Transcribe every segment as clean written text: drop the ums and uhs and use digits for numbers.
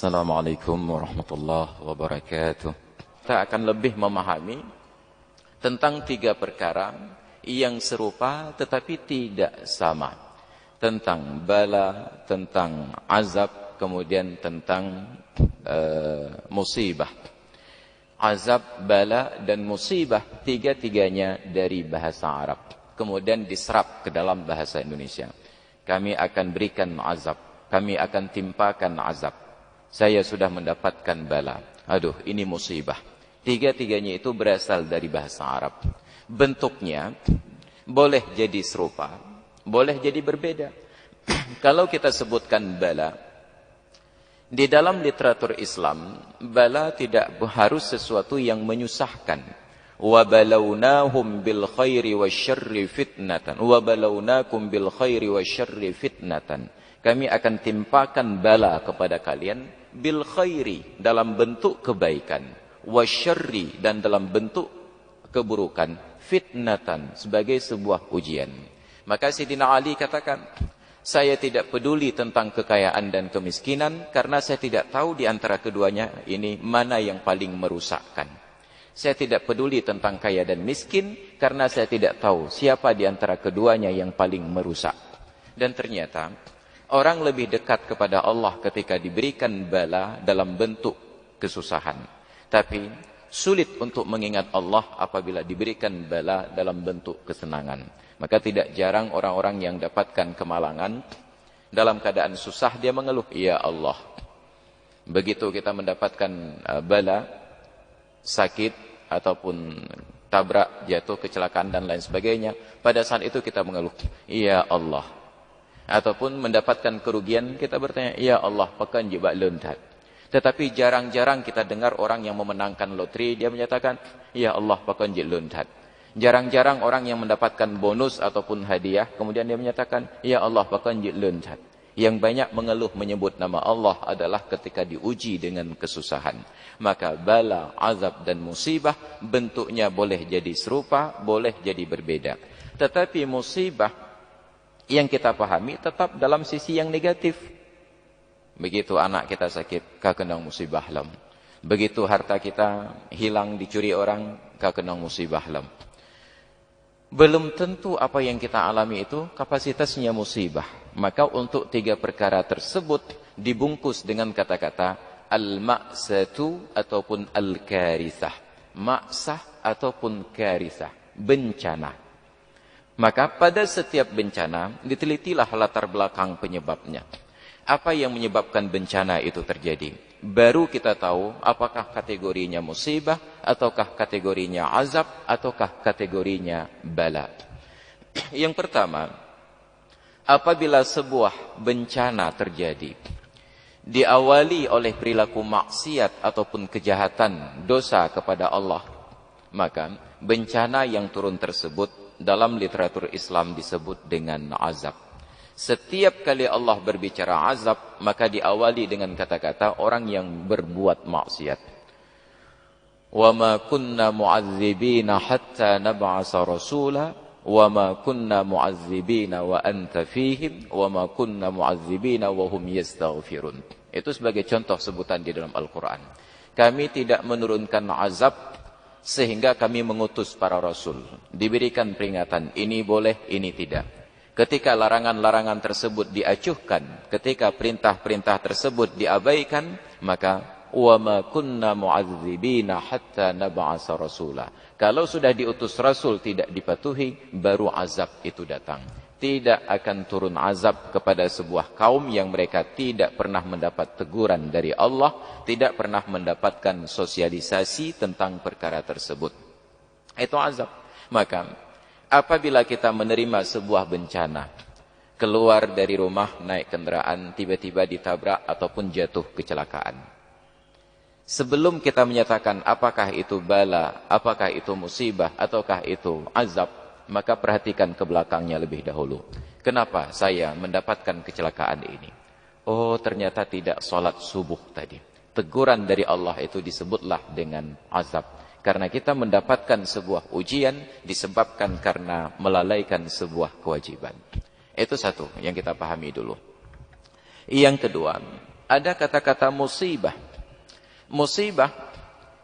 Assalamualaikum warahmatullahi wabarakatuh. Kita akan lebih memahami tentang tiga perkara yang serupa tetapi tidak sama. Tentang bala, tentang azab, kemudian tentang musibah. Azab, bala, dan musibah, tiga-tiganya dari bahasa Arab. Kemudian diserap ke dalam bahasa Indonesia. Kami akan berikan azab, kami akan timpakan azab. Saya sudah mendapatkan bala. Aduh, ini musibah. Tiga-tiganya itu berasal dari bahasa Arab. Bentuknya boleh jadi serupa, boleh jadi berbeda. Kalau kita sebutkan bala, di dalam literatur Islam, bala tidak harus sesuatu yang menyusahkan. Wa balawnahum bil khairi wasyarri fitnatan. Wa balawnakum bil khairi wasyarri fitnatan. Kami akan timpakan bala kepada kalian bil khairi, dalam bentuk kebaikan, wasyarri, dan dalam bentuk keburukan, fitnatan, sebagai sebuah ujian. Maka Sayyidina Ali katakan, saya tidak peduli tentang kekayaan dan kemiskinan karena saya tidak tahu di antara keduanya ini mana yang paling merusakkan. Saya tidak peduli tentang kaya dan miskin karena saya tidak tahu siapa di antara keduanya yang paling merusak. Dan ternyata orang lebih dekat kepada Allah ketika diberikan bala dalam bentuk kesusahan. Tapi sulit untuk mengingat Allah apabila diberikan bala dalam bentuk kesenangan. Maka tidak jarang orang-orang yang dapatkan kemalangan, dalam keadaan susah dia mengeluh, ya Allah. Begitu kita mendapatkan bala, sakit, ataupun tabrak, jatuh, kecelakaan, dan lain sebagainya, pada saat itu kita mengeluh, ya Allah. Ataupun mendapatkan kerugian, kita bertanya, ya Allah, pakan jebak lontat. Tetapi jarang-jarang kita dengar orang yang memenangkan loteri, dia menyatakan, ya Allah, pakan jebak lontat. Jarang-jarang orang yang mendapatkan bonus ataupun hadiah, kemudian dia menyatakan, ya Allah, pakan jebak lontat. Yang banyak mengeluh menyebut nama Allah adalah ketika diuji dengan kesusahan. Maka bala, azab, dan musibah bentuknya boleh jadi serupa, boleh jadi berbeda. Tetapi musibah yang kita pahami tetap dalam sisi yang negatif. Begitu anak kita sakit, kakenang musibah lam. Begitu harta kita hilang, dicuri orang, kakenang musibah lam. Belum tentu apa yang kita alami itu kapasitasnya musibah. Maka untuk tiga perkara tersebut dibungkus dengan kata-kata al-ma'satu ataupun al-karithah. Ma'sah ataupun karithah, bencana. Maka pada setiap bencana ditelitilah latar belakang penyebabnya. Apa yang menyebabkan bencana itu terjadi? Baru kita tahu apakah kategorinya musibah, ataukah kategorinya azab, ataukah kategorinya bala. Yang pertama, apabila sebuah bencana terjadi, diawali oleh perilaku maksiat ataupun kejahatan, dosa kepada Allah, maka bencana yang turun tersebut dalam literatur Islam disebut dengan azab. Setiap kali Allah berbicara azab, maka diawali dengan kata-kata orang yang berbuat maksiat. Wa ma kunna mu'adzibina hatta nab'asa rasula, wa ma kunna mu'adzibina wa anta fihim, wa ma kunna mu'adzibina wa hum yastaghfirun. Itu sebagai contoh sebutan di dalam Al-Quran. Kami tidak menurunkan azab sehingga kami mengutus para rasul. Diberikan peringatan, ini boleh, ini tidak. Ketika larangan-larangan tersebut diacuhkan, ketika perintah-perintah tersebut diabaikan, maka wa ma kunna mu'adzibina hatta nab'asa rasula. Kalau sudah diutus rasul tidak dipatuhi, baru azab itu datang. Tidak akan turun azab kepada sebuah kaum yang mereka tidak pernah mendapat teguran dari Allah, tidak pernah mendapatkan sosialisasi tentang perkara tersebut. Itu azab. Maka apabila kita menerima sebuah bencana, keluar dari rumah, naik kendaraan, tiba-tiba ditabrak ataupun jatuh kecelakaan. Sebelum kita menyatakan apakah itu bala, apakah itu musibah, ataukah itu azab, maka perhatikan ke belakangnya lebih dahulu. Kenapa saya mendapatkan kecelakaan ini? Oh, ternyata tidak sholat subuh tadi. Teguran dari Allah itu disebutlah dengan azab. Karena kita mendapatkan sebuah ujian disebabkan karena melalaikan sebuah kewajiban. Itu satu yang kita pahami dulu. Yang kedua, ada kata-kata musibah. Musibah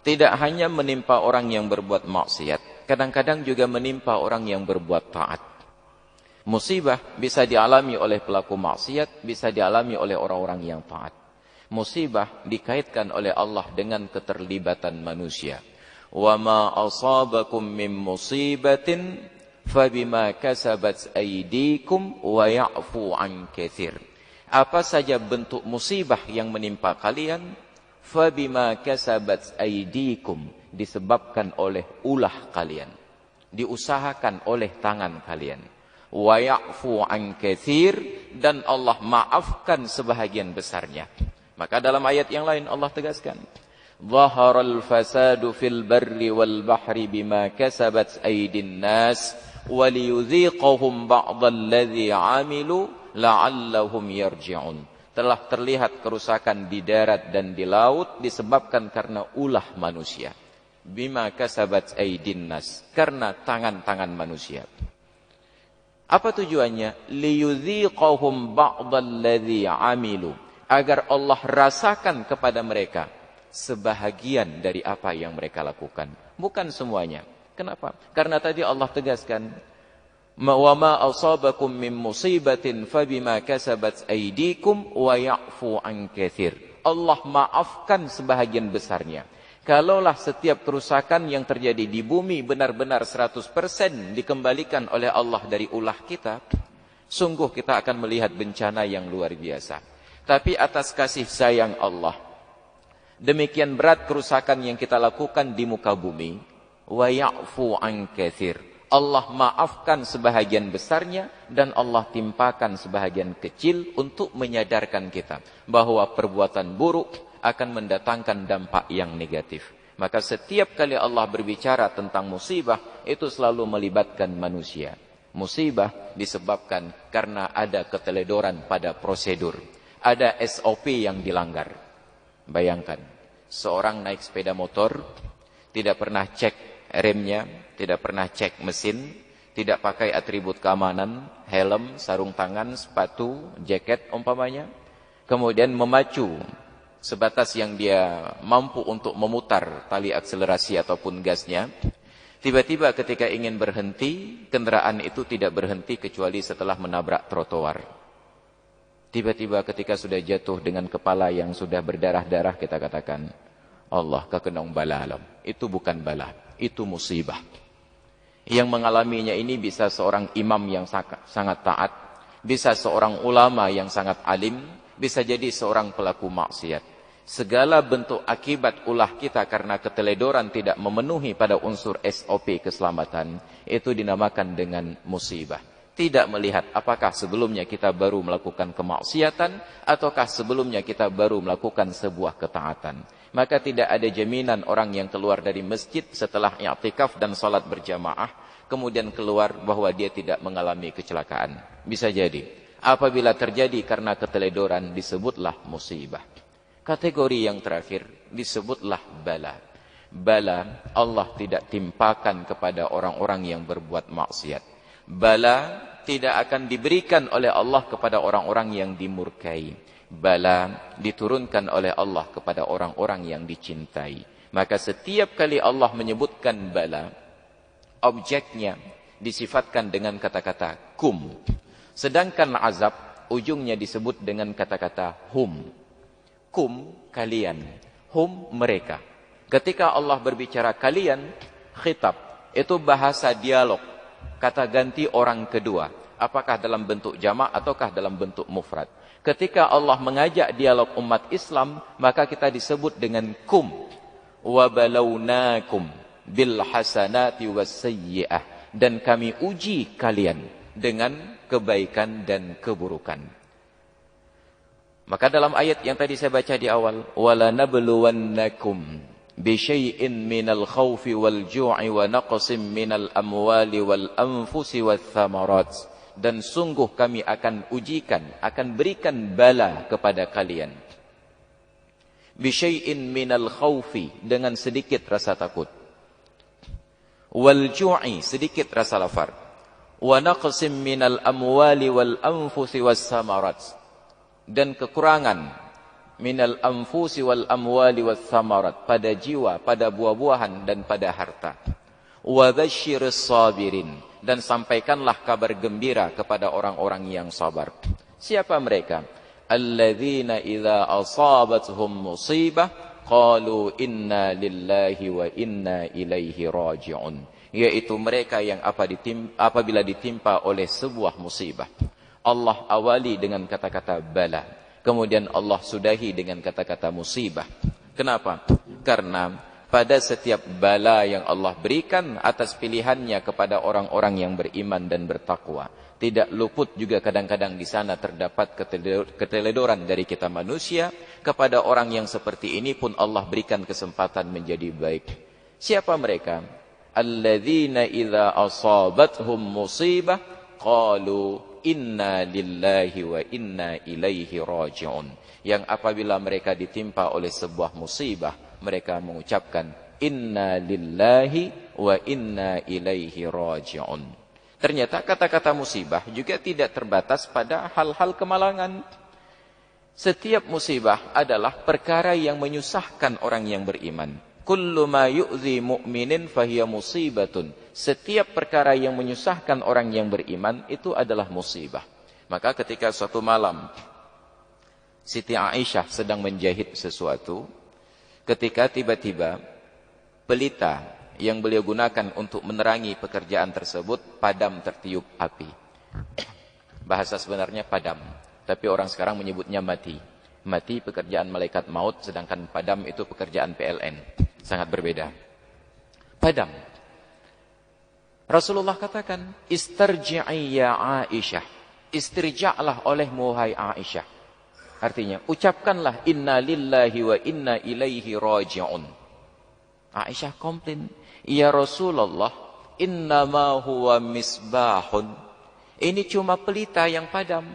tidak hanya menimpa orang yang berbuat maksiat, kadang-kadang juga menimpa orang yang berbuat taat. Musibah bisa dialami oleh pelaku maksiat, bisa dialami oleh orang-orang yang taat. Musibah dikaitkan oleh Allah dengan keterlibatan manusia. Wa ma asabakum min musibatin fabima kasabat aydikum wa ya'fu an katsir. Apa saja bentuk musibah yang menimpa kalian, fabima kasabat aydikum, disebabkan oleh ulah kalian, diusahakan oleh tangan kalian. Wa ya'fu an katsir, dan Allah maafkan sebahagian besarnya. Maka dalam ayat yang lain Allah tegaskan, zaharal fasadu fil barri wal bahri bima kasabat aydin nas waliyudhiqahum ba'dalladzi 'amilu la'allahum yarji'un. Telah terlihat kerusakan di darat dan di laut disebabkan karena ulah manusia. Bima kasabat aydin nas, karena tangan-tangan manusia. Apa tujuannya? Liyudhiqahum ba'dalladzi 'amilu, agar Allah rasakan kepada mereka sebahagian dari apa yang mereka lakukan, bukan semuanya. Kenapa? Karena tadi Allah tegaskan, wa ma asabakum min musibatin fabima kasabat aydikum wa ya'fu an katsir. Allah maafkan sebahagian besarnya. Kalaulah setiap kerusakan yang terjadi di bumi benar-benar 100% dikembalikan oleh Allah dari ulah kita, sungguh kita akan melihat bencana yang luar biasa. Tapi atas kasih sayang Allah, demikian berat kerusakan yang kita lakukan di muka bumi, wa ya'fu an katsir. Allah maafkan sebahagian besarnya dan Allah timpakan sebahagian kecil untuk menyadarkan kita bahwa perbuatan buruk akan mendatangkan dampak yang negatif. Maka setiap kali Allah berbicara tentang musibah, itu selalu melibatkan manusia. Musibah disebabkan karena ada keteledoran pada prosedur. Ada SOP yang dilanggar. Bayangkan, seorang naik sepeda motor, tidak pernah cek remnya, tidak pernah cek mesin, tidak pakai atribut keamanan, helm, sarung tangan, sepatu, jaket umpamanya, kemudian memacu sebatas yang dia mampu untuk memutar tali akselerasi ataupun gasnya. Tiba-tiba ketika ingin berhenti, kendaraan itu tidak berhenti kecuali setelah menabrak trotoar. Tiba-tiba ketika sudah jatuh dengan kepala yang sudah berdarah-darah, kita katakan, Allah kekenong bala alam. Itu bukan bala, itu musibah. Yang mengalaminya ini bisa seorang imam yang sangat taat, bisa seorang ulama yang sangat alim, bisa jadi seorang pelaku maksiat. Segala bentuk akibat ulah kita karena keteledoran tidak memenuhi pada unsur SOP keselamatan, itu dinamakan dengan musibah. Tidak melihat apakah sebelumnya kita baru melakukan kemaksiatan ataukah sebelumnya kita baru melakukan sebuah ketaatan. Maka tidak ada jaminan orang yang keluar dari masjid setelah i'tikaf dan salat berjamaah kemudian keluar bahwa dia tidak mengalami kecelakaan. Bisa jadi. Apabila terjadi karena keteledoran disebutlah musibah. Kategori yang terakhir disebutlah bala. Bala Allah tidak timpakan kepada orang-orang yang berbuat maksiat. Bala tidak akan diberikan oleh Allah kepada orang-orang yang dimurkai. Bala diturunkan oleh Allah kepada orang-orang yang dicintai. Maka setiap kali Allah menyebutkan bala, objeknya disifatkan dengan kata-kata kum. Sedangkan azab, ujungnya disebut dengan kata-kata hum. Kum, kalian. Hum, mereka. Ketika Allah berbicara kalian, khitab, itu bahasa dialog. Kata ganti orang kedua, apakah dalam bentuk jamak ataukah dalam bentuk mufrad. Ketika Allah mengajak dialog umat Islam, maka kita disebut dengan kum. Wa balawnakum bil hasanati was sayyi'ah, dan kami uji kalian dengan kebaikan dan keburukan. Maka dalam ayat yang tadi saya baca di awal, wala nabluwannakum bisyai'in minal khawfi wal ju'i wa naqsim minal amwali wal anfusi wath thamarat, dan sungguh kami akan ujikan, akan berikan bala kepada kalian. Bisyai'in minal khawfi, dengan sedikit rasa takut, wal ju'i, sedikit rasa lapar, wa naqsim minal amwali wal anfusi was thamarat, dan kekurangan minal anfusi wal amwali was samarat, pada jiwa, pada buah-buahan dan pada harta. Wa basyiris sabirin, dan sampaikanlah kabar gembira kepada orang-orang yang sabar. Siapa mereka? Alladzina idza asabatuhum musibah qalu inna lillahi wa inna ilaihi raji'un. Yaitu mereka yang apabila ditimpa oleh sebuah musibah, Allah awali dengan kata-kata bala, kemudian Allah sudahi dengan kata-kata musibah. Kenapa? Karena pada setiap bala yang Allah berikan atas pilihannya kepada orang-orang yang beriman dan bertakwa, tidak luput juga kadang-kadang di sana terdapat keteledoran dari kita manusia. Kepada orang yang seperti ini pun Allah berikan kesempatan menjadi baik. Siapa mereka? Alladzina idza asabathum musibah qalu inna lillahi wa inna ilaihi raji'un. Yang apabila mereka ditimpa oleh sebuah musibah, mereka mengucapkan inna lillahi wa inna ilaihi raji'un. Ternyata kata-kata musibah juga tidak terbatas pada hal-hal kemalangan. Setiap musibah adalah perkara yang menyusahkan orang yang beriman. Kullu ma yu'zi mu'minin fahiya musibatun. Setiap perkara yang menyusahkan orang yang beriman itu adalah musibah. Maka ketika suatu malam Siti Aisyah sedang menjahit sesuatu, ketika tiba-tiba pelita yang beliau gunakan untuk menerangi pekerjaan tersebut padam tertiup api. Bahasa sebenarnya padam, tapi orang sekarang menyebutnya mati. Mati pekerjaan malaikat maut, sedangkan padam itu pekerjaan PLN. Sangat berbeda. Padam. Rasulullah katakan, istarji'i ya Aisyah. Istirja'lah olehmu wahai Aisyah. Artinya, ucapkanlah inna lillahi wa inna ilaihi raji'un. Aisyah komplain, ya Rasulullah, innama huwa misbahun. Ini cuma pelita yang padam.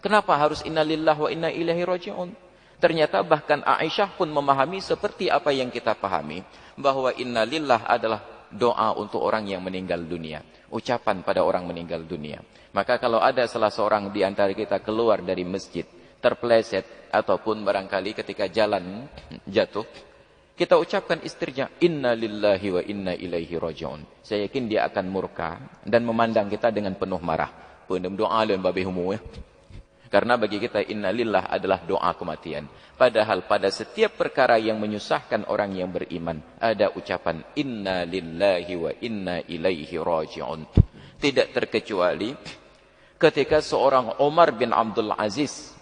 Kenapa harus inna lillahi wa inna ilaihi raji'un? Ternyata bahkan Aisyah pun memahami seperti apa yang kita pahami, bahwa inna lillah adalah doa untuk orang yang meninggal dunia. Ucapan pada orang meninggal dunia. Maka kalau ada salah seorang di antara kita keluar dari masjid, terpeleset, ataupun barangkali ketika jalan jatuh, kita ucapkan istirja, inna lillahi wa inna ilaihi raji'un. Saya yakin dia akan murka dan memandang kita dengan penuh marah. Penuh doa dan babihumu ya. Karena bagi kita inna lillah adalah doa kematian. Padahal pada setiap perkara yang menyusahkan orang yang beriman, ada ucapan inna lillahi wa inna ilaihi raji'un. Tidak terkecuali ketika seorang Umar bin Abdul Aziz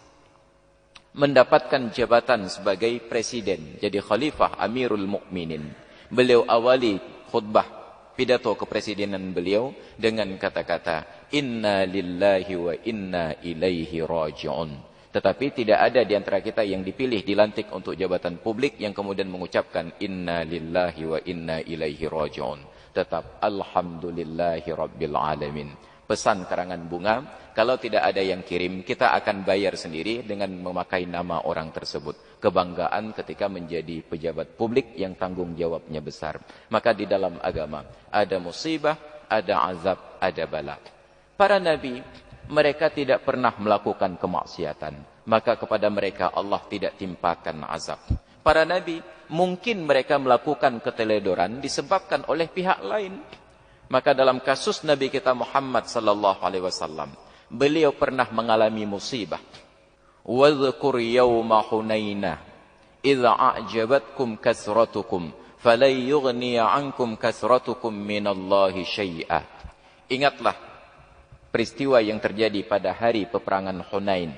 mendapatkan jabatan sebagai presiden, jadi khalifah Amirul Mukminin. Beliau awali khutbah pidato kepresidenan beliau dengan kata-kata inna lillahi wa inna ilaihi raji'un. Tetapi tidak ada di antara kita yang dipilih dilantik untuk jabatan publik yang kemudian mengucapkan inna lillahi wa inna ilaihi raji'un. Tetap alhamdulillahi rabbil alamin. Pesan karangan bunga, kalau tidak ada yang kirim, kita akan bayar sendiri dengan memakai nama orang tersebut. Kebanggaan ketika menjadi pejabat publik yang tanggung jawabnya besar. Maka di dalam agama ada musibah, ada azab, ada bala. Para nabi, mereka tidak pernah melakukan kemaksiatan. Maka kepada mereka Allah tidak timpakan azab. Para nabi, mungkin mereka melakukan keteledoran disebabkan oleh pihak lain. Maka dalam kasus Nabi kita Muhammad sallallahu alaihi wasallam, beliau pernah mengalami musibah. Wadhkur yawma Hunainah idza a'jabatkum kasratukum falan yughni 'ankum kasratukum minallahi syai'a. Ingatlah peristiwa yang terjadi pada hari peperangan Hunain.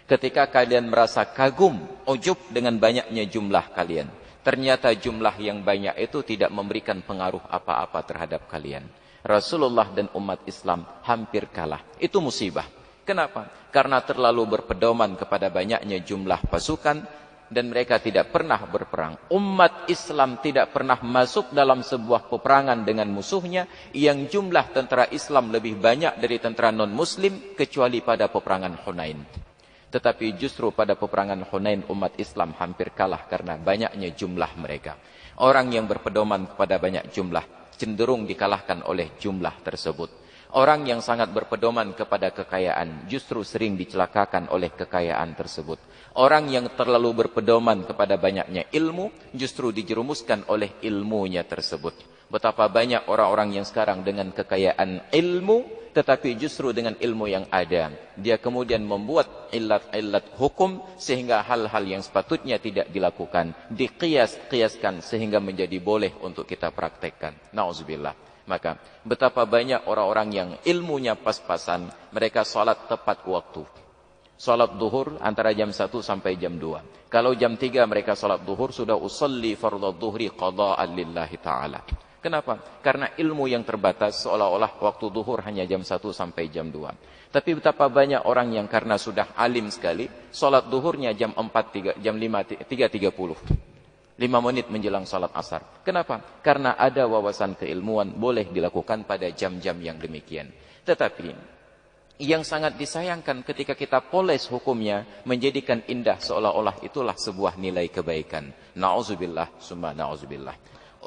Ketika kalian merasa kagum, ujub dengan banyaknya jumlah kalian. Ternyata jumlah yang banyak itu tidak memberikan pengaruh apa-apa terhadap kalian. Rasulullah dan umat Islam hampir kalah. Itu musibah. Kenapa? Karena terlalu berpedoman kepada banyaknya jumlah pasukan dan mereka tidak pernah berperang. Umat Islam tidak pernah masuk dalam sebuah peperangan dengan musuhnya yang jumlah tentara Islam lebih banyak dari tentara non-Muslim kecuali pada peperangan Hunain. Tetapi justru pada peperangan Hunain umat Islam hampir kalah karena banyaknya jumlah mereka. Orang yang berpedoman kepada banyak jumlah cenderung dikalahkan oleh jumlah tersebut. Orang yang sangat berpedoman kepada kekayaan justru sering dicelakakan oleh kekayaan tersebut. Orang yang terlalu berpedoman kepada banyaknya ilmu justru dijerumuskan oleh ilmunya tersebut. Betapa banyak orang-orang yang sekarang dengan kekayaan ilmu, tetapi justru dengan ilmu yang ada, dia kemudian membuat illat-illat hukum sehingga hal-hal yang sepatutnya tidak dilakukan diqiyas-qiyaskan sehingga menjadi boleh untuk kita praktekkan. Nauzubillah. Maka betapa banyak orang-orang yang ilmunya pas-pasan, mereka salat tepat waktu. Salat duhur antara jam 1 sampai jam 2. Kalau jam 3 mereka salat duhur, sudah usalli fardhu dhuhri qada'an lillahi ta'ala. Kenapa? Karena ilmu yang terbatas, seolah-olah waktu duhur hanya jam 1 sampai jam 2. Tapi betapa banyak orang yang karena sudah alim sekali, salat duhurnya jam 4, jam 5, 3.30. 5 menit menjelang salat asar. Kenapa? Karena ada wawasan keilmuan boleh dilakukan pada jam-jam yang demikian. Tetapi yang sangat disayangkan ketika kita poles hukumnya, menjadikan indah seolah-olah itulah sebuah nilai kebaikan. Na'udzubillah, summa na'udzubillah.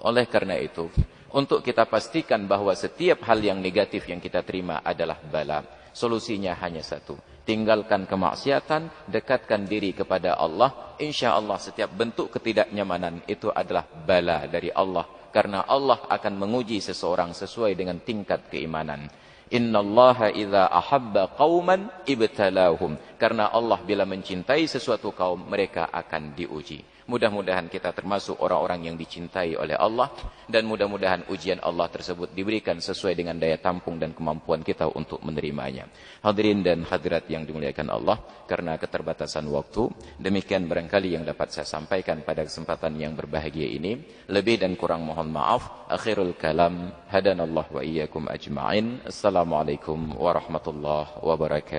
Oleh karena itu, untuk kita pastikan bahwa setiap hal yang negatif yang kita terima adalah bala, solusinya hanya satu. Tinggalkan kemaksiatan, dekatkan diri kepada Allah. Insya Allah setiap bentuk ketidaknyamanan itu adalah bala dari Allah. Karena Allah akan menguji seseorang sesuai dengan tingkat keimanan. Innallaha idza ahabba qauman ibtalahum. Karena Allah bila mencintai sesuatu kaum, mereka akan diuji. Mudah-mudahan kita termasuk orang-orang yang dicintai oleh Allah, dan mudah-mudahan ujian Allah tersebut diberikan sesuai dengan daya tampung dan kemampuan kita untuk menerimanya. Hadirin dan hadirat yang dimuliakan Allah, karena keterbatasan waktu, demikian barangkali yang dapat saya sampaikan pada kesempatan yang berbahagia ini. Lebih dan kurang mohon maaf. Akhirul kalam, hadanallah wa iyyakum ajma'in. Assalamualaikum warahmatullahi wabarakatuh.